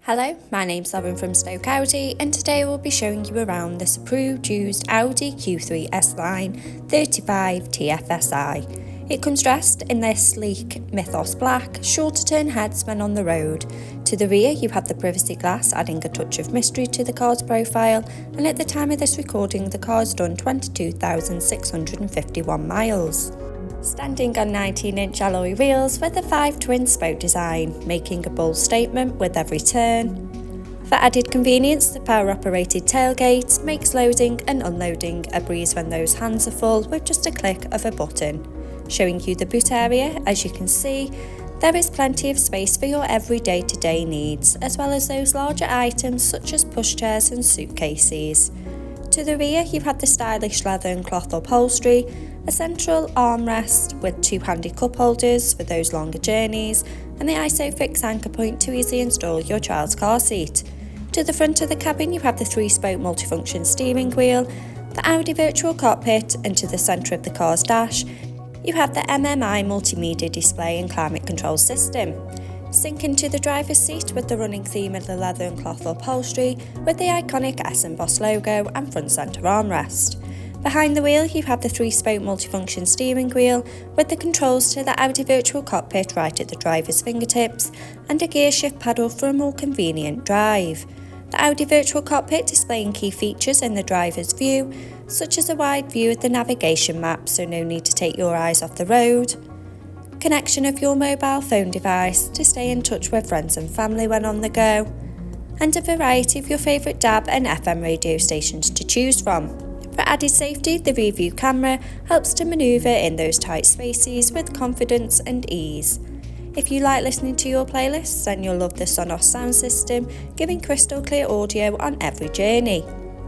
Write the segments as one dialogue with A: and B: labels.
A: Hello, my name's Lauren from Stoke Audi, and today we'll be showing you around this approved used Audi Q3 S line 35 TFSI. It comes dressed in this sleek Mythos Black, sure to turn heads when on the road. To the rear you have the privacy glass, adding a touch of mystery to the car's profile, and at the time of this recording the car's done 22,651 miles. Standing on 19-inch alloy wheels with a 5 twin spoke design, making a bold statement with every turn. For added convenience, the power-operated tailgate makes loading and unloading a breeze when those hands are full with just a click of a button. Showing you the boot area, as you can see, there is plenty of space for your every day-to-day needs, as well as those larger items such as pushchairs and suitcases. To the rear you have the stylish leather and cloth upholstery, a central armrest with two handy cup holders for those longer journeys, and the ISOFIX anchor point to easily install your child's car seat. To the front of the cabin you have the 3-spoke multifunction steering wheel, the Audi virtual cockpit, and to the centre of the car's dash you have the MMI multimedia display and climate control system. Sink into the driver's seat with the running theme of the leather and cloth upholstery with the iconic S and Boss logo and front centre armrest. Behind the wheel you have the 3-spoke multifunction steering wheel with the controls to the Audi virtual cockpit right at the driver's fingertips and a gear shift paddle for a more convenient drive. The Audi virtual cockpit displaying key features in the driver's view, such as a wide view of the navigation map, so no need to take your eyes off the road. Connection of your mobile phone device to stay in touch with friends and family when on the go, and a variety of your favourite DAB and FM radio stations to choose from. For added safety, the rear view camera helps to manoeuvre in those tight spaces with confidence and ease. If you like listening to your playlists, then you'll love the SONOS sound system, giving crystal clear audio on every journey.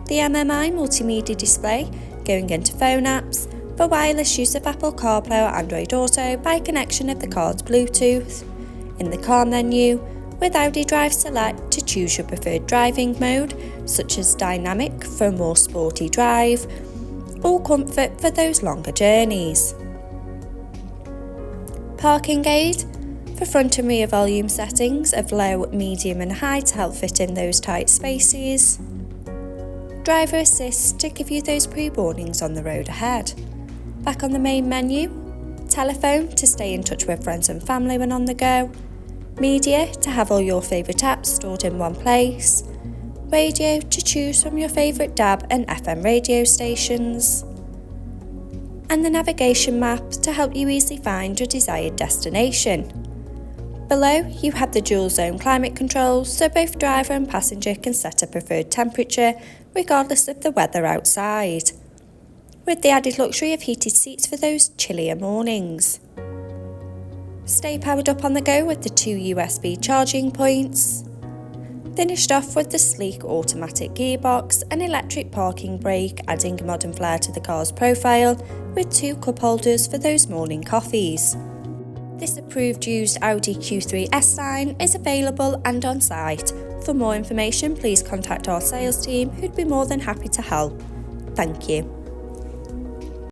A: The MMI multimedia display, going into phone apps, for wireless use of Apple CarPlay or Android Auto by connection of the car's Bluetooth. In the car menu, with Audi Drive Select to choose your preferred driving mode, such as Dynamic for a more sporty drive, or Comfort for those longer journeys. Parking aid, for front and rear volume settings of low, medium and high to help fit in those tight spaces. Driver assist to give you those pre-warnings on the road ahead. Back on the main menu, telephone to stay in touch with friends and family when on the go, media to have all your favourite apps stored in one place, radio to choose from your favourite DAB and FM radio stations, and the navigation map to help you easily find your desired destination. Below you have the dual zone climate control, so both driver and passenger can set a preferred temperature regardless of the weather outside, with the added luxury of heated seats for those chillier mornings. Stay powered up on the go with the 2 USB charging points. Finished off with the sleek automatic gearbox and electric parking brake, adding a modern flair to the car's profile with 2 cup holders for those morning coffees. This approved used Audi Q3 S line is available and on site. For more information please contact our sales team who'd be more than happy to help. Thank you.